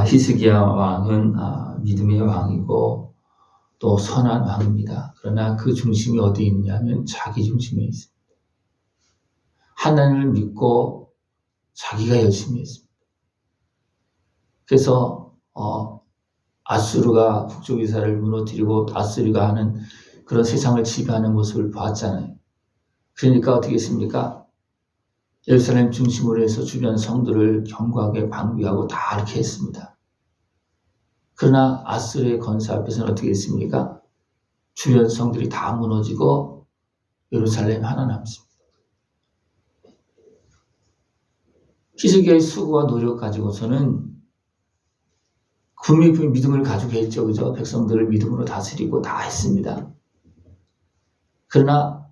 히스기야 왕은 믿음의 왕이고 또 선한 왕입니다. 그러나 그 중심이 어디 있냐면 자기 중심에 있습니다. 하나님을 믿고 자기가 열심히 했습니다. 그래서 아수르가 북쪽 이스라엘을 무너뜨리고 아수르가 하는 그런 세상을 지배하는 모습을 보았잖아요. 그러니까 어떻게 했습니까? 예루살렘 중심으로 해서 주변 성들을 견고하게 방비하고 다 이렇게 했습니다. 그러나 아수르의 건사 앞에서는 어떻게 했습니까? 주변 성들이 다 무너지고 예루살렘 하나 남습니다. 히스기야의 수고와 노력 가지고서는 분명히 믿음을 가지고 했죠. 그죠? 백성들을 믿음으로 다스리고 다 했습니다. 그러나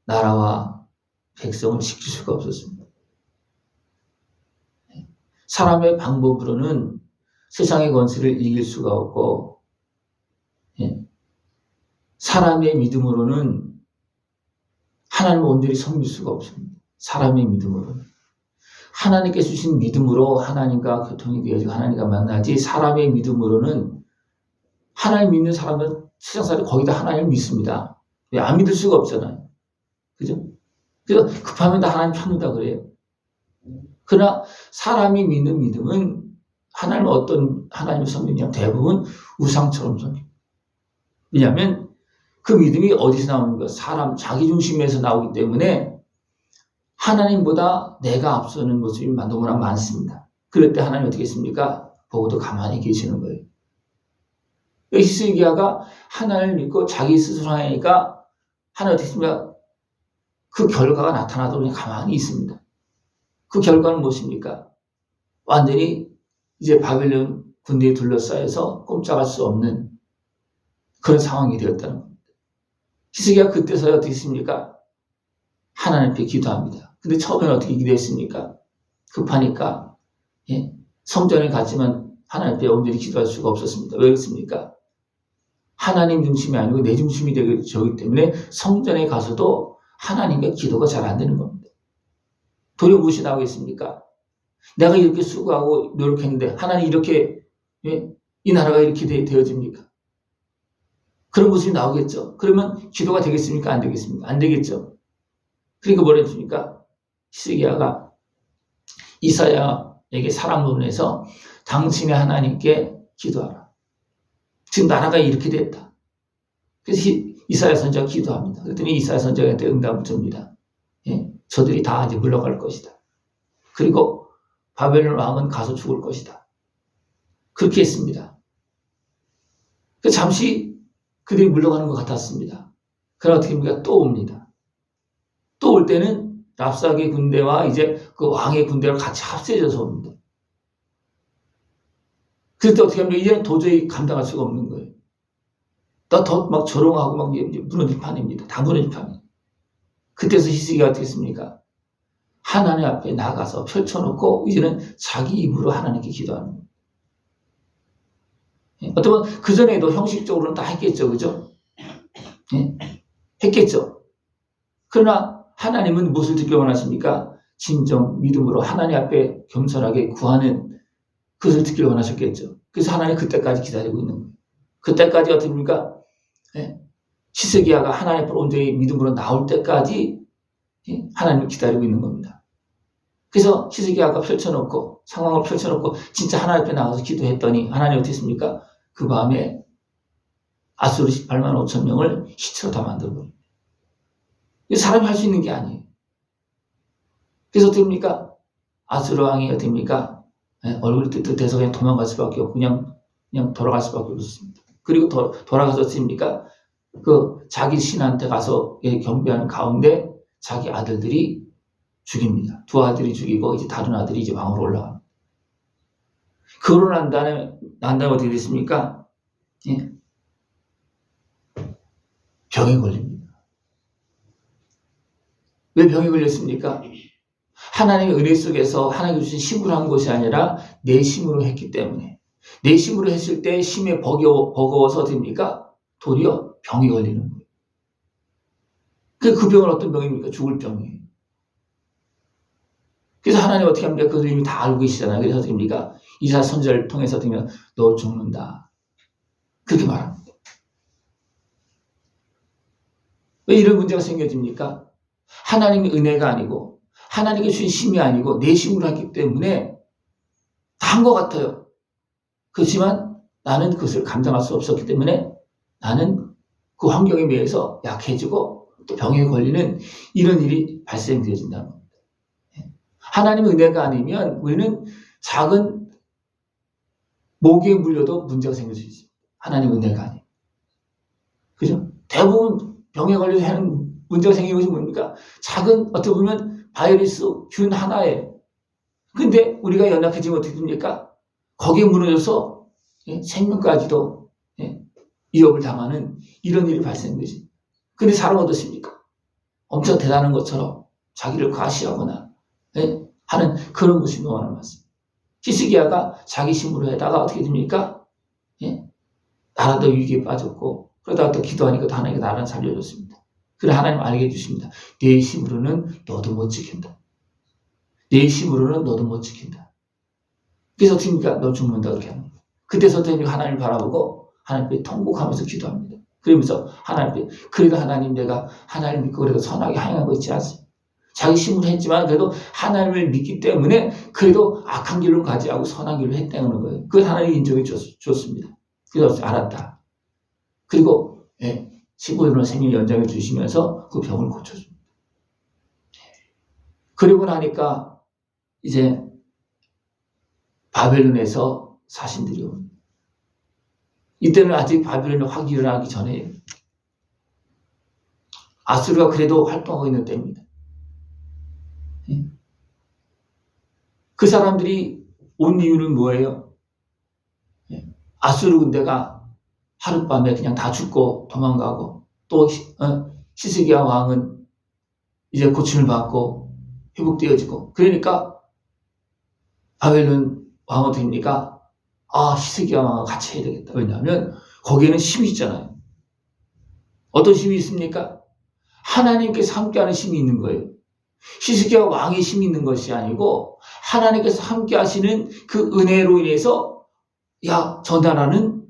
나라와 백성을 지킬 수가 없었습니다. 사람의 방법으로는 세상의 권세를 이길 수가 없고, 사람의 믿음으로는 하나님을 온전히 섬길 수가 없습니다. 사람의 믿음으로는. 하나님께 주신 믿음으로 하나님과 교통이 되어지고 하나님과 만나지, 사람의 믿음으로는 하나님 믿는 사람은 세상 사람이 거의 다 하나님을 믿습니다. 왜? 안 믿을 수가 없잖아요. 그죠? 그래서 급하면 다 하나님 편이다 그래요. 그러나 사람이 믿는 믿음은 하나님은 어떤 하나님을 섬기냐? 대부분 우상처럼 섬깁니다. 왜냐하면 그 믿음이 어디서 나오는 거야? 사람, 자기 중심에서 나오기 때문에 하나님보다 내가 앞서는 모습이 너무나 많습니다. 그럴 때 하나님 어떻게 했습니까? 보고도 가만히 계시는 거예요. 히스기야가 하나님을 믿고 자기 스스로 하니까 하나님 어떻게 했습니까? 그 결과가 나타나도록 그냥 가만히 있습니다. 그 결과는 무엇입니까? 완전히 이제 바벨론 군대에 둘러싸여서 꼼짝할 수 없는 그런 상황이 되었다는 겁니다. 히스기야가 그때서야 어떻게 했습니까? 하나님 앞에 기도합니다. 근데 처음에는 어떻게 기도했습니까? 급하니까 성전에 갔지만 하나님 앞에 온전히 기도할 수가 없었습니다. 왜 그렇습니까? 하나님 중심이 아니고 내 중심이 되기 때문에 성전에 가서도 하나님과 기도가 잘 안 되는 겁니다. 도리어 무엇이 나오겠습니까? 내가 이렇게 수고하고 노력했는데 하나님 이렇게 이 나라가 이렇게 되어집니까? 그런 모습이 나오겠죠. 그러면 기도가 되겠습니까? 안 되겠습니까? 안 되겠죠. 그러니까 뭐라 했습니까? 히스기야가 이사야에게 사람을 보내서 당신의 하나님께 기도하라. 지금 나라가 이렇게 됐다. 그래서 이사야 선지자가 기도합니다. 그랬더니 이사야 선지자한테 응답을 줍니다. 저들이 다 이제 물러갈 것이다. 그리고 바벨론 왕은 가서 죽을 것이다. 그렇게 했습니다. 잠시 그들이 물러가는 것 같았습니다. 그러나 어떻게 합니까? 또 옵니다. 또 올 때는 랍사게 군대와 이제 그 왕의 군대를 같이 합세해서 옵니다. 그럴 때 어떻게 합니까? 이제는 도저히 감당할 수가 없는 거예요. 더 막 조롱하고 막 무너질 판입니다. 다 무너질 판이에요. 그때서 히스기야가 어떻게 했습니까? 하나님 앞에 나가서 펼쳐놓고 이제는 자기 입으로 하나님께 기도하는 거예요. 어쩌면 그전에도 형식적으로는 다 했겠죠. 그죠? 했겠죠. 그러나 하나님은 무엇을 듣기 원하십니까? 진정 믿음으로 하나님 앞에 겸손하게 구하는 그것을 듣기를 원하셨겠죠. 그래서 하나님 그때까지 기다리고 있는 거예요. 그때까지 어떻게 합니까? 히스기야가 하나님 앞으로 온전히 믿음으로 나올 때까지 하나님을 기다리고 있는 겁니다. 그래서 히스기야가 펼쳐놓고 상황을 펼쳐놓고 진짜 하나님 앞에 나가서 기도했더니 하나님 어떻게 했습니까? 그 밤에 아수르 18만 5천 명을 시체로 다 만들어버립니다. 사람이 할 수 있는 게 아니에요. 그래서 어떻게 됩니까? 아수르 왕이 어떻게 됩니까? 얼굴이 뜨뜻해서 그냥 도망갈 수밖에 없고 그냥 돌아갈 수밖에 없었습니다. 그리고 돌아가서 어떻습니까? 그 자기 신한테 가서 경배하는 가운데 자기 아들들이 죽입니다. 두 아들이 죽이고 이제 다른 아들이 이제 왕으로 올라갑니다. 그러고 난 다음에 어떻게 됐습니까? 병에 걸립니다. 왜 병에 걸렸습니까? 하나님의 은혜 속에서 하나님 주신 힘으로 한 것이 아니라 내 힘으로 했기 때문에 내 힘으로 했을 때 힘에 버거워서 어떻게 됩니까? 도리어 병이 걸리는 거예요. 그 병은 어떤 병입니까? 죽을 병이에요. 그래서 하나님 어떻게 합니까? 그것을 이미 다 알고 계시잖아요. 그래서 어떻게 합니까? 이사 선지자를 통해서 들으면 너 죽는다. 그렇게 말합니다. 왜 이런 문제가 생겨집니까? 하나님의 은혜가 아니고 하나님께 주신 힘이 아니고 내 힘으로 했기 때문에 다 한 것 같아요. 그렇지만 나는 그것을 감당할 수 없었기 때문에 나는 그 환경에 의해서 약해지고 또 병에 걸리는 이런 일이 발생되어진다는 겁니다. 하나님의 은혜가 아니면 우리는 작은 모기에 물려도 문제가 생길 수 있습니다. 하나님의 은혜가 아니면. 그죠? 대부분 병에 걸려서 하는 문제가 생기는 것이 뭡니까? 작은 어떻게 보면 바이러스 균 하나에 근데 우리가 연약해지면 어떻게 됩니까? 거기에 무너져서 생명까지도 위협을 당하는 이런 일이 발생되지. 근데 사람은 어떻습니까? 엄청 대단한 것처럼 자기를 과시하거나 하는 그런 것이 너무나 많습니다. 히스기야가 자기 힘으로 해다가 어떻게 됩니까? 나라도 위기에 빠졌고 그러다가 또 기도하니까 또 하나님께 나라를 살려줬습니다. 그래 하나님 알게 해주십니다. 내 힘으로는 너도 못 지킨다. 내 힘으로는 너도 못 지킨다. 그래서 어떻게 합니까? 너 죽는다 그렇게 합니다. 그때서부터 하나님을 바라보고 하나님께 통곡하면서 기도합니다. 그러면서 하나님께 그래도 하나님 내가 하나님 믿고 그래도 선하게 행한 거 있지 않습니까? 자기 힘으로 했지만 그래도 하나님을 믿기 때문에 그래도 악한 길로 가지 않고 선한 길로 했다는 거예요. 그걸 하나님이 인정해 줬습니다. 그래서 알았다. 그리고 15년을 생명 연장해 주시면서 그 병을 고쳐줍니다. 그리고 나니까 이제 바벨론에서 사신들이 옵니다. 이때는 아직 바벨론이 확 일어나기 전에 아수르가 그래도 활동하고 있는 때입니다. 그 사람들이 온 이유는 뭐예요? 아수르 군대가 하룻밤에 그냥 다 죽고 도망가고 또 히스기야 왕은 이제 고침을 받고 회복되어지고 그러니까 바벨론 왕은 됩니까? 히스기야 왕과 같이 해야 되겠다. 왜냐하면 거기에는 힘이 있잖아요. 어떤 힘이 있습니까? 하나님께서 함께하는 힘이 있는 거예요. 히스기야 왕의 힘이 있는 것이 아니고 하나님께서 함께 하시는 그 은혜로 인해서 저 나라는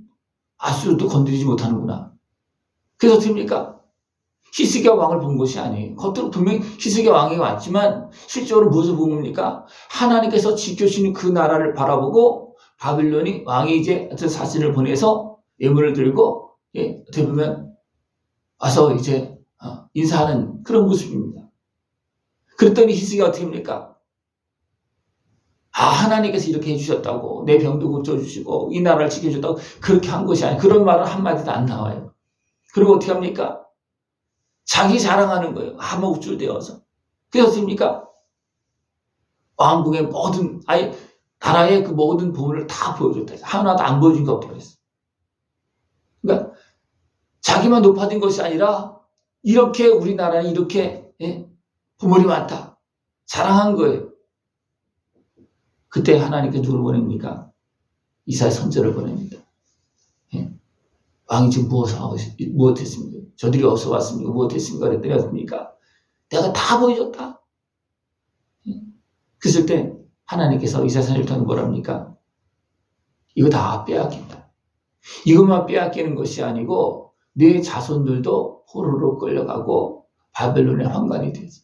아수르도 건드리지 못하는구나. 그래서 어떻게 합니까? 히스기야 왕을 본 것이 아니에요. 겉으로 분명히 히스기야 왕이 왔지만 실제로 무엇을 본 겁니까? 하나님께서 지켜주시는 그 나라를 바라보고 바빌론이 왕이 이제 어떤 사신을 보내서 예물을 들고 어떻게 보면 와서 이제 인사하는 그런 모습입니다. 그랬더니 히스기야가 어떻게 합니까? 하나님께서 이렇게 해주셨다고 내 병도 고쳐주시고 이 나라를 지켜줬다고 그렇게 한 것이 아니에요. 그런 말은 한마디도 안 나와요. 그리고 어떻게 합니까? 자기 자랑하는 거예요. 우쭐대어서. 그래서 어떻습니까? 왕궁의 모든 나라의 그 모든 보물을 다 보여줬다. 하나도 안 보여준 게 없다고 그랬어요. 그러니까 자기만 높아진 것이 아니라 이렇게 우리나라는 이렇게 보물이 많다. 자랑한 거예요. 그때 하나님께 누구를 보냅니까? 이사야 선지자를 보냅니다. 왕이 지금 무엇했습니까? 저들이 어디서 왔습니까? 무엇했습니까? 그랬더니 어떻습니까? 내가 다 보여줬다. 그랬을 때 하나님께서 이사야 선지자를 통해 뭐랍니까? 이거 다 빼앗긴다. 이것만 빼앗기는 것이 아니고 내 자손들도 포로로 끌려가고 바벨론의 환관이 되었다.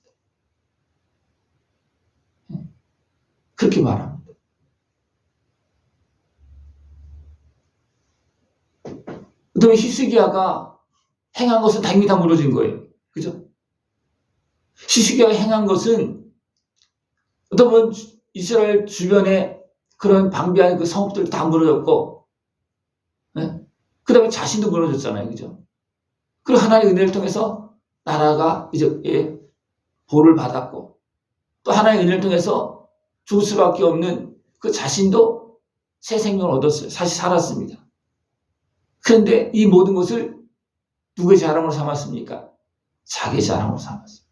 그렇게 말합니다. 그다음에 히스기야가 행한 것은 당연히 다 무너진 거예요. 그죠? 히스기야가 행한 것은 어떤 분 이스라엘 주변에 그런 방비한 그 성읍들 다 무너졌고, 그 다음에 자신도 무너졌잖아요. 그죠? 그리고 하나님의 은혜를 통해서 나라가 이제 보를 받았고, 또 하나님의 은혜를 통해서 죽을 수밖에 없는 그 자신도 새 생명을 얻었어요. 다시 살았습니다. 그런데 이 모든 것을 누구의 자랑으로 삼았습니까? 자기의 자랑으로 삼았습니다.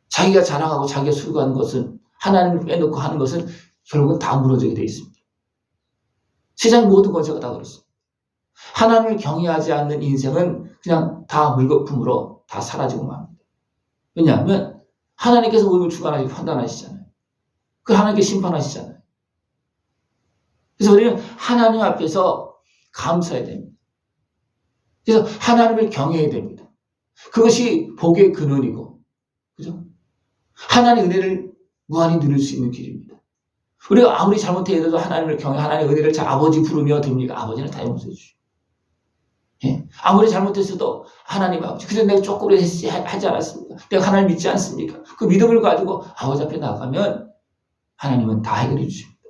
자기가 자랑하고 자기가 수고하는 것은 하나님을 빼놓고 하는 것은 결국은 다 무너지게 되어 있습니다. 세상 모든 권세가 다 그렇습니다. 하나님을 경외하지 않는 인생은 그냥 다 물거품으로 다 사라지고 맙니다. 왜냐하면 하나님께서 모든 걸 주관하시고 판단하시잖아요. 그 하나님께 심판하시잖아요. 그래서 우리는 하나님 앞에서 감사해야 됩니다. 그래서 하나님을 경외해야 됩니다. 그것이 복의 근원이고, 그죠? 하나님의 은혜를 무한히 누릴 수 있는 길입니다. 우리가 아무리 잘못해도 하나님을 경외, 하나님의 은혜를 잘 아버지 부르며 됩니까? 아버지는 다 용서해 주시고. 예? 아무리 잘못했어도 하나님 아버지, 그래서 내가 조금 하지 않았습니까? 내가 하나님 믿지 않습니까? 그 믿음을 가지고 아버지 앞에 나가면 하나님은 다 해결해 주십니다.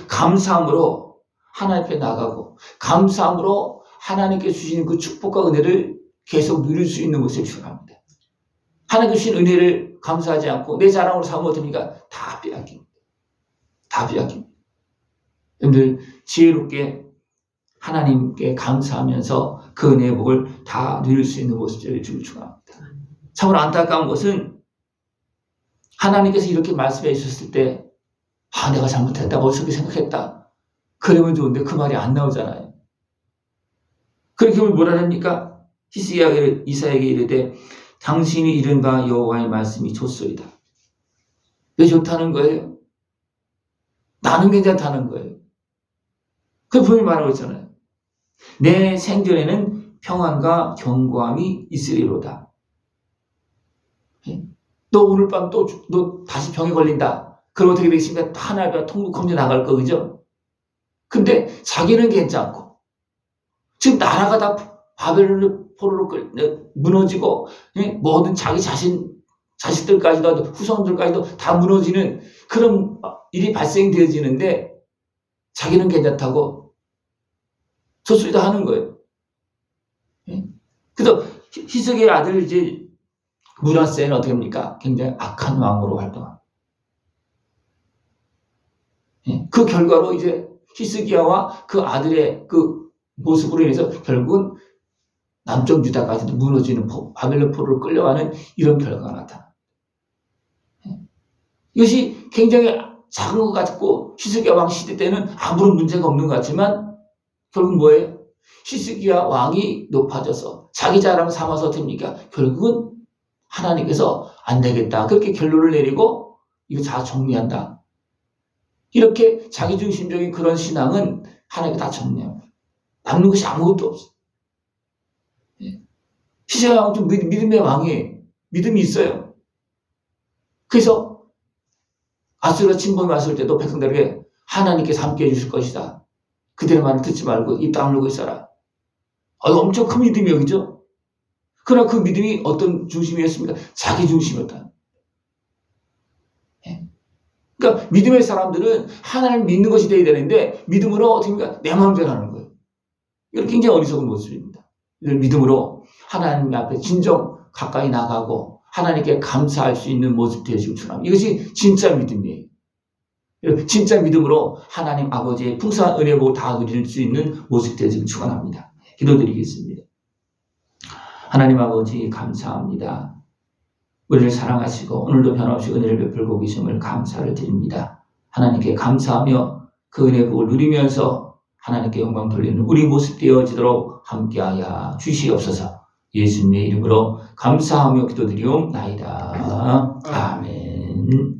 감사함으로 하나님 앞에 나가고, 감사함으로 하나님께 주시는 그 축복과 은혜를 계속 누릴 수 있는 것을 축원합니다. 하나님께 주신 은혜를 감사하지 않고 내 자랑으로 삼으면 어떻습니까? 다 빼앗깁니다. 다 빼앗깁니다. 여러분들 지혜롭게 하나님께 감사하면서 그 은혜의 복을 다 누릴 수 있는 모습을 주길 축원합니다. 참으로 안타까운 것은 하나님께서 이렇게 말씀해 주셨을 때 내가 잘못했다, 어떻게 생각했다. 그러면 좋은데 그 말이 안 나오잖아요. 그렇게 하면 뭐라 합니까? 히스기야가 이사야에게 이르되 당신이 이른 바 여호와의 말씀이 좋소이다. 왜 좋다는 거예요? 나는 괜찮다는 거예요. 그 분명히 말하고 있잖아요. 내 생전에는 평안과 견고함이 있으리로다. 너 오늘 밤 너 다시 병에 걸린다. 그럼 어떻게 되겠습니까? 하나님과 통곡 험지 나갈 거, 그죠? 근데 자기는 괜찮고, 지금 나라가 다 바벨론 포로로 무너지고, 모든 자기 자식들까지도, 후손들까지도 다 무너지는 그런 일이 발생되어지는데, 자기는 괜찮다고 좋습니다 하는 거예요. 그래서 히스기야의 아들 이제 므낫세는 어떻게 합니까? 굉장히 악한 왕으로 활동합니다. 그 결과로 이제 히스기야와 그 아들의 그 모습으로 인해서 결국은 남쪽 유다까지도 무너지는 바벨론 포로로 끌려가는 이런 결과가 나타납니다. 이것이 굉장히 작은 것 같고 히스기야 왕 시대 때는 아무런 문제가 없는 것 같지만 결국 뭐예요? 히스기야 왕이 높아져서 자기 자랑 삼아서 됩니까? 결국은 하나님께서 안 되겠다. 그렇게 결론을 내리고 이거 다 정리한다. 이렇게 자기중심적인 그런 신앙은 하나님께 다 정리합니다. 남는 것이 아무것도 없어요. 히스기야 왕은 좀 믿음의 왕이에요. 믿음이 있어요. 그래서 아수르가 침범해 왔을 때도 백성들에게 하나님께서 함께 해주실 것이다. 그들의 말을 듣지 말고 입 다물고 있어라. 엄청 큰 믿음이에요. 그죠? 그러나 그 믿음이 어떤 중심이었습니까? 자기 중심이었다. 그러니까 믿음의 사람들은 하나님을 믿는 것이 되어야 되는데 믿음으로 어떻게 내 마음대로 하는 거예요. 이건 굉장히 어리석은 모습입니다. 믿음으로 하나님 앞에 진정 가까이 나가고 하나님께 감사할 수 있는 모습 되어지고 축원합니다. 이것이 진짜 믿음이에요. 진짜 믿음으로 하나님 아버지의 풍성한 은혜 복을 다 누릴 수 있는 모습 되어지고 축원합니다. 기도드리겠습니다. 하나님 아버지 감사합니다. 우리를 사랑하시고 오늘도 변함없이 은혜를 베풀고 계심을 감사를 드립니다. 하나님께 감사하며 그 은혜 복을 누리면서 하나님께 영광 돌리는 우리 모습 되어지도록 함께하여 주시옵소서. 예수님의 이름으로 감사하며 기도드리옵나이다. 아멘.